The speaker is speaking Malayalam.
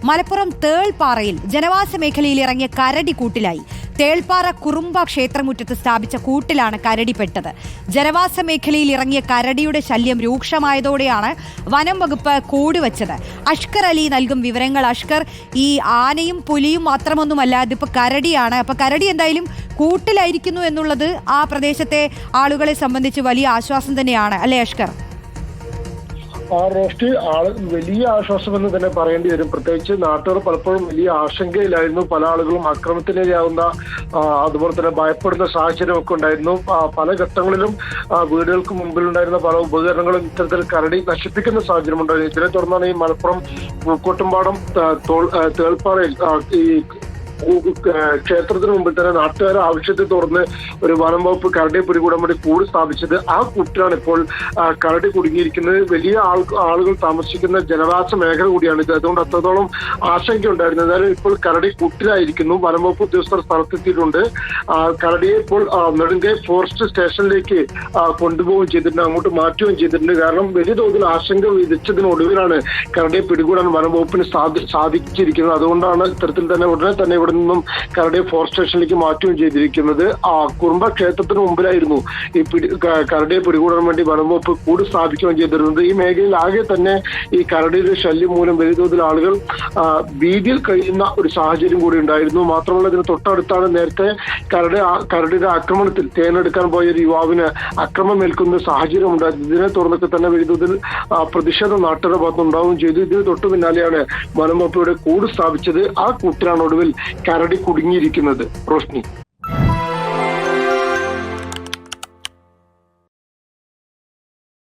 മലപ്പുറം തേൾപ്പാറയിൽ ജനവാസ മേഖലയിൽ ഇറങ്ങിയ കരടി കൂട്ടിലായി. തേൾപ്പാറ കുറുമ്പ ക്ഷേത്രമുറ്റത്ത് സ്ഥാപിച്ച കൂട്ടിലാണ് കരടിപ്പെട്ടത്. ജനവാസ മേഖലയിൽ ഇറങ്ങിയ കരടിയുടെ ശല്യം രൂക്ഷമായതോടെയാണ് വനം വകുപ്പ് കൂടുവച്ചത്. അഷ്കർ അലി നൽകും വിവരങ്ങൾ. അഷ്കർ, ഈ ആനയും പുലിയും മാത്രമൊന്നുമല്ല, ഇതിപ്പോൾ കരടിയാണ്. അപ്പോൾ കരടി എന്തായാലും കൂട്ടിലായിരിക്കുന്നു എന്നുള്ളത് ആ പ്രദേശത്തെ ആളുകളെ സംബന്ധിച്ച് വലിയ ആശ്വാസം തന്നെയാണ്, അല്ലേ അഷ്കർ? റോഷ്ടി വലിയ ആശ്വാസമെന്ന് തന്നെ പറയേണ്ടി വരും. പ്രത്യേകിച്ച് നാട്ടുകാർ പലപ്പോഴും വലിയ ആശങ്കയിലായിരുന്നു. പല ആളുകളും ആക്രമണത്തിനിരയാവുന്ന, അതുപോലെ തന്നെ ഭയപ്പെടുന്ന സാഹചര്യമൊക്കെ ഉണ്ടായിരുന്നു. പല ഘട്ടങ്ങളിലും വീടുകൾക്ക് മുമ്പിലുണ്ടായിരുന്ന പല ഉപകരണങ്ങളും ഇത്തരത്തിൽ കരടി നശിപ്പിക്കുന്ന സാഹചര്യം ഉണ്ടായിരുന്നു. ഇതിനെ തുടർന്നാണ് ഈ മലപ്പുറം പൂക്കോട്ടുംപാടം തേൾപ്പാറയിൽ ഈ ക്ഷേത്രത്തിന് മുമ്പിൽ തന്നെ നാട്ടുകാരെ ആവശ്യത്തെ തുടർന്ന് ഒരു വനം വകുപ്പ് കരടിയെ പിടികൂടാൻ വേണ്ടി കൂട് സ്ഥാപിച്ചത്. ആ കൂട്ടിലാണ് ഇപ്പോൾ കരടി കുടുങ്ങിയിരിക്കുന്നത്. വലിയ ആളുകൾ താമസിക്കുന്ന ജനവാസ മേഖല കൂടിയാണ് ഇത്. അതുകൊണ്ട് അത്രത്തോളം ആശങ്ക ഉണ്ടായിരുന്നു. എന്നാലും ഇപ്പോൾ കരടി കൂട്ടിലായിരിക്കുന്നു. വനം വകുപ്പ് ഉദ്യോഗസ്ഥർ സ്ഥലത്തെത്തിയിട്ടുണ്ട്. കരടിയെ ഇപ്പോൾ നെടുങ്കൈ ഫോറസ്റ്റ് സ്റ്റേഷനിലേക്ക് കൊണ്ടുപോവുകയും ചെയ്തിട്ടുണ്ട്, അങ്ങോട്ട് മാറ്റുകയും ചെയ്തിട്ടുണ്ട്. കാരണം വലിയ തോതിൽ ആശങ്ക വിധിച്ചതിനൊടുവിലാണ് കരടിയെ പിടികൂടാൻ വനം വകുപ്പിന് സാധിച്ചിരിക്കുന്നത്. അതുകൊണ്ടാണ് ഇത്തരത്തിൽ തന്നെ ഉടനെ തന്നെ ഇവിടെ നിന്നും കരടിയെ ഫോറസ്റ്റ് സ്റ്റേഷനിലേക്ക് മാറ്റുകയും ചെയ്തിരിക്കുന്നത്. കുറുമ്പ ക്ഷേത്രത്തിന് മുമ്പിലായിരുന്നു ഈ കരടിയെ പിടികൂടാൻ വേണ്ടി വനം വകുപ്പ് കൂട് സ്ഥാപിക്കുകയും ചെയ്തിരുന്നത്. ഈ മേഖലയിൽ ആകെ തന്നെ ഈ കരടിയുടെ ശല്യം മൂലം വലിയ തോതിൽ ആളുകൾ ഭീതിയിൽ കഴിയുന്ന ഒരു സാഹചര്യം കൂടി ഉണ്ടായിരുന്നു. മാത്രമല്ല, ഇതിന് തൊട്ടടുത്താണ് നേരത്തെ കരടിയുടെ ആക്രമണത്തിൽ തേനെടുക്കാൻ പോയ ഒരു യുവാവിന് ആക്രമണമേൽക്കുന്ന സാഹചര്യം ഉണ്ടായിരുന്നു. ഇതിനെ തുടർന്നൊക്കെ തന്നെ വലിയ തോതിൽ പ്രതിഷേധം നാട്ടുകാരുടെ ഭാഗത്തുണ്ടാവുകയും ചെയ്തു. ഇതിന് തൊട്ടു പിന്നാലെയാണ് വനം വകുപ്പ് ഇവിടെ കൂട് സ്ഥാപിച്ചത്. ആ കൂട്ടിലാണ് ഒടുവിൽ കരടി കുടുങ്ങിയിരിക്കുന്നത്. റോഷ്നി.